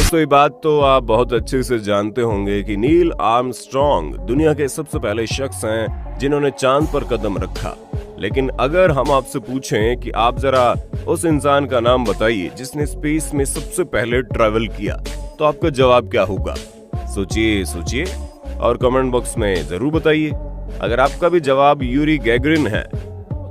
दोस्तों ये बात तो आप बहुत अच्छे से जानते होंगे कि नील आर्मस्ट्रॉन्ग दुनिया के सबसे पहले शख्स हैं जिन्होंने चांद पर कदम रखा। लेकिन अगर हम आपसे पूछें कि आप जरा उस इंसान का नाम बताइए जिसने स्पेस में सबसे पहले ट्रैवल किया, तो आपका जवाब क्या होगा? सोचिए और कमेंट बॉक्स में जरूर बताइए। अगर आपका भी जवाब यूरी गैगरिन है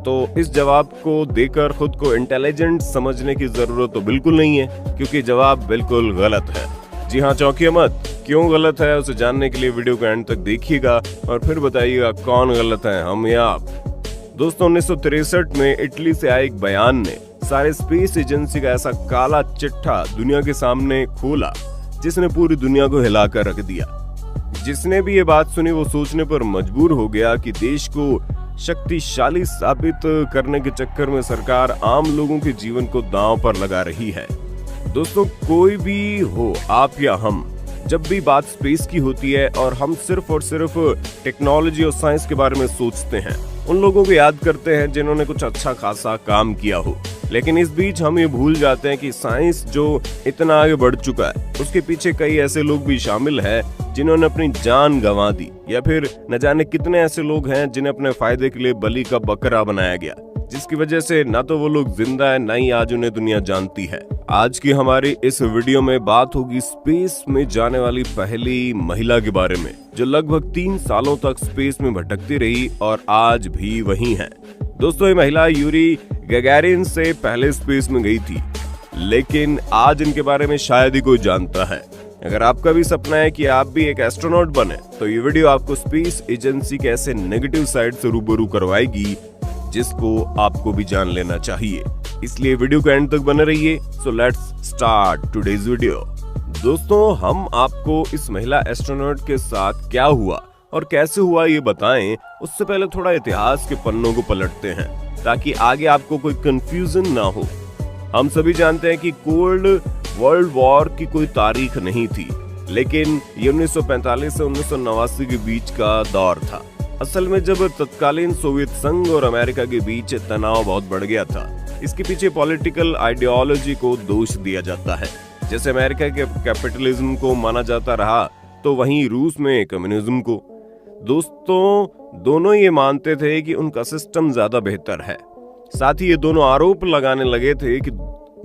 तो इस जवाब को देकर खुद को इंटेलिजेंट समझने की जरूरत तो बिल्कुल नहीं है, क्योंकि जवाब बिल्कुल गलत है। जी हाँ, चौंकिए मत। क्यों गलत है उसे जानने के लिए वीडियो को एंड तक देखिएगा और फिर बताइएगा कौन गलत है, हम या आप। दोस्तों 1963 में इटली से आए एक बयान ने सारे स्पेस एजेंसी का ऐसा काला चिट्ठा दुनिया के सामने खोला जिसने पूरी दुनिया को हिलाकर रख दिया। जिसने भी ये बात सुनी वो सोचने पर मजबूर हो गया कि देश को शक्तिशाली साबित करने के चक्कर में सरकार आम लोगों के जीवन को दांव पर लगा रही है। दोस्तों कोई भी हो, आप या हम, जब भी बात स्पेस की होती है और हम सिर्फ और सिर्फ टेक्नोलॉजी और साइंस के बारे में सोचते हैं, उन लोगों को याद करते हैं जिन्होंने कुछ अच्छा खासा काम किया हो। लेकिन इस बीच हम ये भूल जाते हैं कि साइंस जो इतना आगे बढ़ चुका है उसके पीछे कई ऐसे लोग भी शामिल हैं जिन्होंने अपनी जान गंवा दी, या फिर न जाने कितने ऐसे लोग हैं जिन्हें अपने फायदे के लिए बलि का बकरा बनाया गया, जिसकी वजह से ना तो वो लोग जिंदा है ना ही आज उन्हें दुनिया जानती है। आज की हमारी इस वीडियो में बात होगी स्पेस में जाने वाली पहली महिला के बारे में, जो लगभग 3 सालों तक स्पेस में भटकती रही और आज भी वहीं है। दोस्तों ये महिला यूरी गैगारिन से पहले स्पेस में गई थी, लेकिन आज इनके बारे में शायद ही कोई जानता है। अगर आपका भी सपना है कि आप भी एक एस्ट्रोनॉट बने, तो ये वीडियो आपको स्पेस एजेंसी के ऐसे नेगेटिव साइड से रूबरू करवाएगी जिसको आपको भी जान लेना चाहिए। इसलिए वीडियो को एंड तक बने रहिए। So let's start today's video. दोस्तों हम आपको इस महिला एस्ट्रोनॉट के साथ क्या हुआ और कैसे हुआ ये बताएं, उससे पहले थोड़ा इतिहास के पन्नों को पलटते हैं ताकि आगे आपको कोई कंफ्यूजन ना हो। हम सभी जानते हैं कि कोल्ड वर्ल्ड वॉर की कोई तारीख नहीं थी, लेकिन ये 1945 से 1989 के बीच का दौर था। असल में जब तत्कालीन सोवियत संघ और अमेरिका के बीच तनाव बहुत बढ़ गया था। इसके पीछे पॉलिटिकल आइडियोलॉजी को दोष दिया जाता है। जैसे अमेरिका के कैपिटलिज्म को माना जाता रहा, तो वहीं रूस में कम्युनिज्म को। दोस्तों दोनों ये मानते थे कि उनका सिस्टम ज्यादा बेहतर है। साथ ही ये दोनों आरोप लगाने लगे थे कि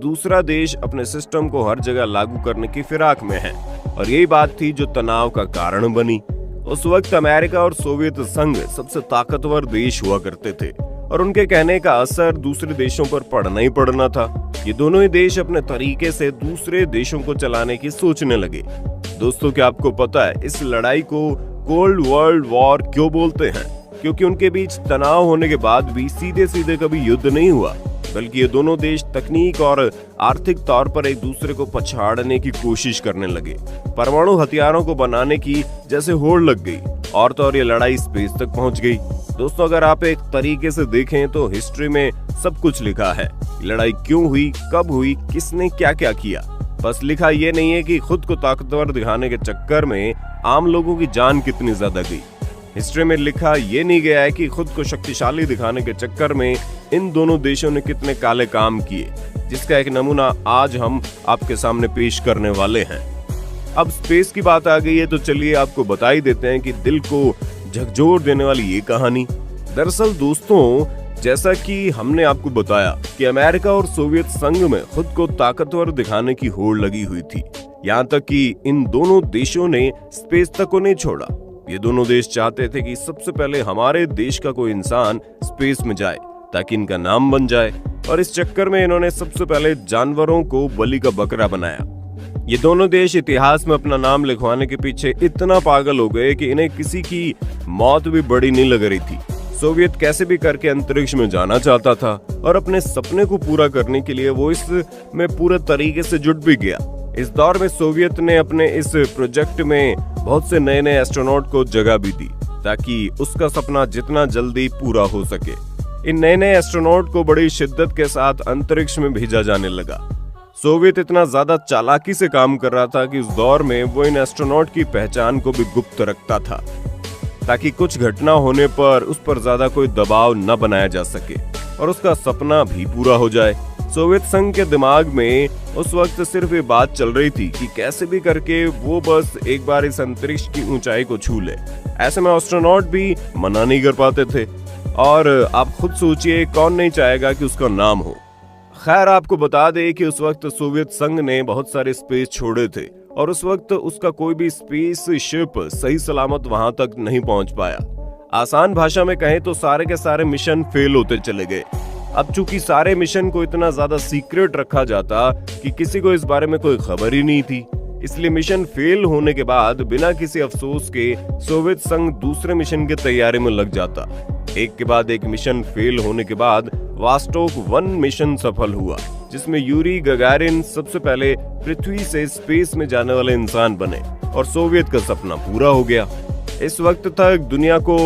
दूसरा देश अपने सिस्टम को हर जगह लागू करने की फिराक में है, और यही बात थी जो तनाव का कारण बनी। उस वक्त अमेरिका और सोवियत संघ सबसे ताकतवर देश हुआ करते थे और उनके कहने का असर दूसरे देशों पर पड़ना ही पड़ना था। ये दोनों ही देश अपने तरीके से दूसरे देशों को चलाने की सोचने लगे। दोस्तों क्या आपको पता है इस लड़ाई को कोल्ड वर्ल्ड वॉर क्यों बोलते हैं? क्योंकि उनके बीच तनाव होने के बाद भी सीधे सीधे कभी युद्ध नहीं हुआ, बल्कि ये दोनों देश तकनीक और आर्थिक तौर पर एक दूसरे को पछाड़ने की कोशिश करने लगे। परमाणु हथियारों को बनाने की जैसे होड़ लग गई, और तो और ये लड़ाई स्पेस तक पहुंच गई। दोस्तों अगर आप एक तरीके से देखें तो हिस्ट्री में सब कुछ लिखा है। लड़ाई क्यों हुई, कब हुई, किसने क्या क्या किया। बस लिखा ये नहीं है कि खुद को ताकतवर दिखाने के चक्कर में आम लोगों की जान कितनी ज्यादा गई। हिस्ट्री में लिखा ये नहीं गया है कि खुद को शक्तिशाली दिखाने के चक्कर में इन दोनों देशों ने कितने काले काम किए, जिसका एक नमूना आज हम आपके सामने पेश करने वाले हैं। अब स्पेस की बात आ गई है तो चलिए आपको बता ही देते हैं कि दिल को झकझोर देने वाली ये कहानी। दरअसल दोस्तों जैसा कि हमने आपको बताया कि अमेरिका और सोवियत संघ में खुद को ताकतवर दिखाने की होड़ लगी हुई थी, यहाँ तक कि इन दोनों देशों ने स्पेस तक को नहीं छोड़ा। ये दोनों देश चाहते थे कि सबसे पहले हमारे देश का कोई इंसान स्पेस में जाए ताकि इनका नाम बन जाए, और इस चक्कर में इन्होंने सबसे पहले जानवरों को बलि का बकरा बनाया। ये दोनों देश इतिहास में अपना नाम लिखवाने के पीछे इतना पागल हो गए कि इन्हें किसी की मौत भी बड़ी नहीं लग रही थी। सोवियत कैसे भी करके अंतरिक्ष में जाना चाहता था और अपने सपने को पूरा करने के लिए वो इसमें पूरे तरीके से जुट भी गया। इस दौर में सोवियत ने अपने इस प्रोजेक्ट में बहुत से नए नए एस्ट्रोनॉट को जगह भी दी ताकि उसका सपना जितना जल्दी पूरा हो सके। इन नए नए एस्ट्रोनॉट को बड़ी शिद्दत के साथ अंतरिक्ष में भेजा जाने लगा। सोवियत इतना ज्यादा चालाकी से काम कर रहा था कि उस दौर में वो इन एस्ट्रोनॉट की पहचान को भी गुप्त रखता था ताकि कुछ घटना होने पर उस पर ज्यादा कोई दबाव न बनाया जा सके और उसका सपना भी पूरा हो जाए। सोवियत संघ के दिमाग में उस वक्त सिर्फ ये बात चल रही थी कि कैसे भी करके वो बस एक बार इस अंतरिक्ष की ऊंचाई को छू ले। ऐसे में एस्ट्रोनॉट भी मना नहीं कर पाते थे, और आप खुद सोचिए कौन नहीं चाहेगा कि उसका नाम हो। खैर, आपको बता दें कि उस वक्त सोवियत संघ ने बहुत सारे स्पेस छोड़े थे और उस वक्त उसका कोई भी स्पेस शिप सही सलामत वहां तक नहीं पहुंच पाया। आसान भाषा में कहें तो सारे के सारे मिशन फेल होते चले गए। अब चूंकि सारे मिशन को इतना ज्यादा सीक्रेट रखा जाता कि किसी को इस बारे में कोई खबर ही नहीं थी, इसलिए मिशन फेल होने के बाद बिना किसी अफसोस के सोवियत संघ दूसरे मिशन की तैयारी में लग जाता। एक के बाद एक मिशन फेल होने के बाद वास्टोक 1 मिशन सफल हुआ, जिसमें यूरी गगारिन सबसे पहले पृथ्वी से स्पेस में जाने वाले इंसान बने और सोवियत का सपना पूरा हो गया। इस वक्त तक दुनिया को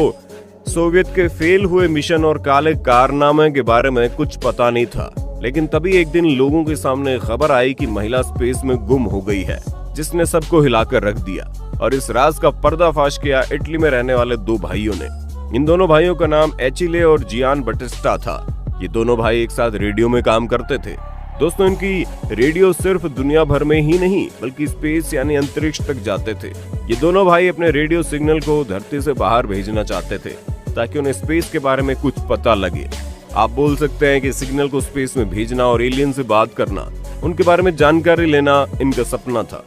सोवियत के फेल हुए मिशन और काले कारनामे के बारे में कुछ पता नहीं था, लेकिन तभी एक दिन लोगों के सामने खबर आई कि महिला स्पेस में गुम हो गई है, जिसने सबको हिलाकर रख दिया। और इस राज का पर्दाफाश किया इटली में रहने वाले 2 भाइयों ने। इन दोनों भाइयों का नाम एचिले और जियान बटिस्टा था। ये दोनों भाई एक साथ रेडियो में काम करते थे। दोस्तों, इनकी रेडियो सिर्फ दुनिया भर में ही नहीं बल्कि स्पेस यानी अंतरिक्ष तक जाते थे। ये दोनों भाई अपने रेडियो सिग्नल को धरती से बाहर भेजना चाहते थे ताकि उन्हें स्पेस के बारे में कुछ पता लगे। आप बोल सकते हैं कि सिग्नल को स्पेस में भेजना और एलियन से बात करना, उनके बारे में जानकारी लेना इनका सपना था।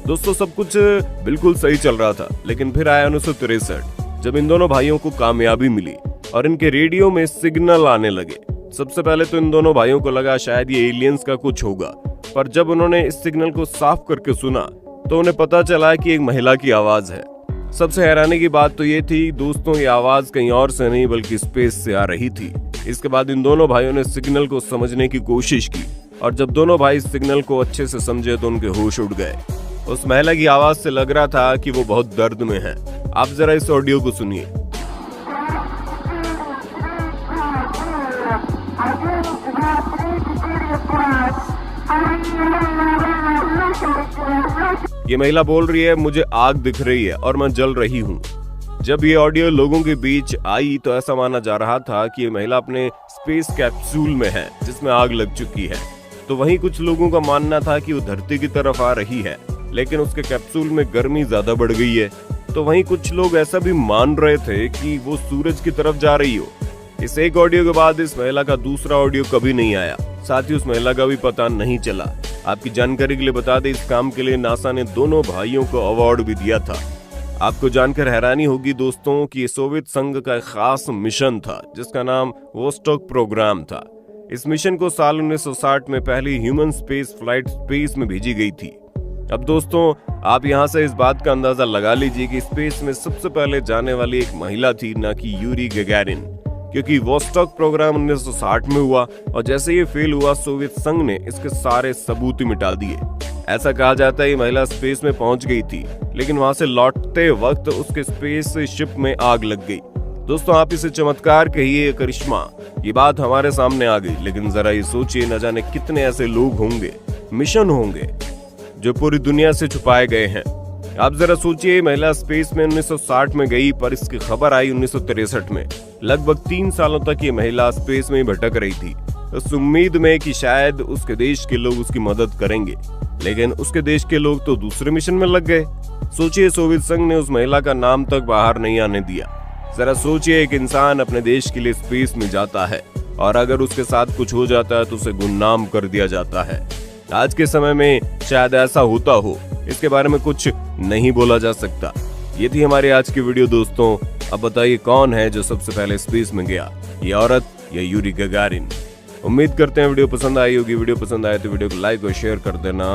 दोस्तों, सब कुछ बिल्कुल सही चल रहा था, लेकिन फिर आया 1963, जब इन दोनों भाइयों को कामयाबी मिली और इनके रेडियो में सिग्नल आने लगे। सबसे पहले तो इन दोनों भाइयों को लगा शायद ये एलियंस का कुछ होगा, पर जब उन्होंने इस सिग्नल को साफ करके सुना तो उन्हें पता चला कि एक महिला की आवाज है। सबसे हैरानी की बात तो ये थी दोस्तों, ये आवाज कहीं और से नहीं बल्कि स्पेस से आ रही थी। इसके बाद इन दोनों भाइयों ने सिग्नल को समझने की कोशिश की और जब दोनों भाई सिग्नल को अच्छे से समझे तो उनके होश उड़ गए। उस महिला की आवाज से लग रहा था कि वो बहुत दर्द में है। आप जरा इस ऑडियो को सुनिए। ये महिला बोल रही है, मुझे आग दिख रही है और मैं जल रही हूँ। जब ये ऑडियो लोगों के बीच आई तो ऐसा माना जा रहा था कि ये महिला अपने स्पेस कैप्सूल में है जिसमें आग लग चुकी है। तो वहीं कुछ लोगों का मानना था कि वो धरती की तरफ आ रही है, लेकिन उसके कैप्सूल में गर्मी ज्यादा बढ़ गई है। तो वहीं कुछ लोग ऐसा भी मान रहे थे कि वो सूरज की तरफ जा रही हो। इस एक ऑडियो के बाद इस महिला का दूसरा ऑडियो कभी नहीं आया, साथ ही उस महिला का भी पता नहीं चला। आपकी जानकारी के लिए बता दें, इस काम के लिए नासा ने दोनों भाइयों को अवार्ड भी दिया था। आपको जानकर हैरानी होगी दोस्तों कि सोवियत संघ का एक खास मिशन था जिसका नाम वोस्टॉक प्रोग्राम था। इस मिशन को साल 1960 में पहली ह्यूमन स्पेस फ्लाइट स्पेस में भेजी गई थी। अब दोस्तों, आप यहाँ से इस बात का अंदाजा लगा लीजिए कि स्पेस में सबसे पहले जाने वाली एक महिला थी, ना कि यूरी गगारिन, क्योंकि वोस्टॉक प्रोग्राम 1960 में हुआ और जैसे ये फेल हुआ सोवियत संघ ने इसके सारे सबूत ही मिटा दिए। ऐसा कहा जाता है ये महिला स्पेस में पहुंच गई थी, लेकिन वहां से लौटते वक्त उसके स्पेस शिप में आग लग गई। दोस्तों, आप इसे चमत्कार कहिए, करिश्मा, ये बात हमारे सामने आ गई। लेकिन जरा ये सोचिए, न जाने कितने ऐसे लोग होंगे, मिशन होंगे जो पूरी दुनिया से छुपाए गए हैं। आप जरा सोचिए, महिला स्पेस में 1960 में गई, पर इसकी खबर आई 1963 में। लगभग 3 सालों तक ये महिला स्पेस में ही भटक रही थी, उस उम्मीद में कि शायद उसके देश के लोग उसकी मदद करेंगे, लेकिन उसके देश के लोग तो दूसरे मिशन में लग गए। सोचिए, सोवियत संघ ने उस महिला का नाम तक बाहर नहीं आने दिया। जरा सोचिए, एक इंसान अपने देश के लिए स्पेस में जाता है और अगर उसके साथ कुछ हो जाता है तो उसे गुमनाम कर दिया जाता है। आज के समय में शायद ऐसा होता हो, इसके बारे में कुछ नहीं बोला जा सकता। ये थी हमारी आज की वीडियो दोस्तों। अब बताइए, कौन है जो सबसे पहले स्पेस में गया, ये औरत या यूरी गगारिन? उम्मीद करते हैं वीडियो पसंद आई होगी। वीडियो पसंद आए तो वीडियो को लाइक और शेयर कर देना।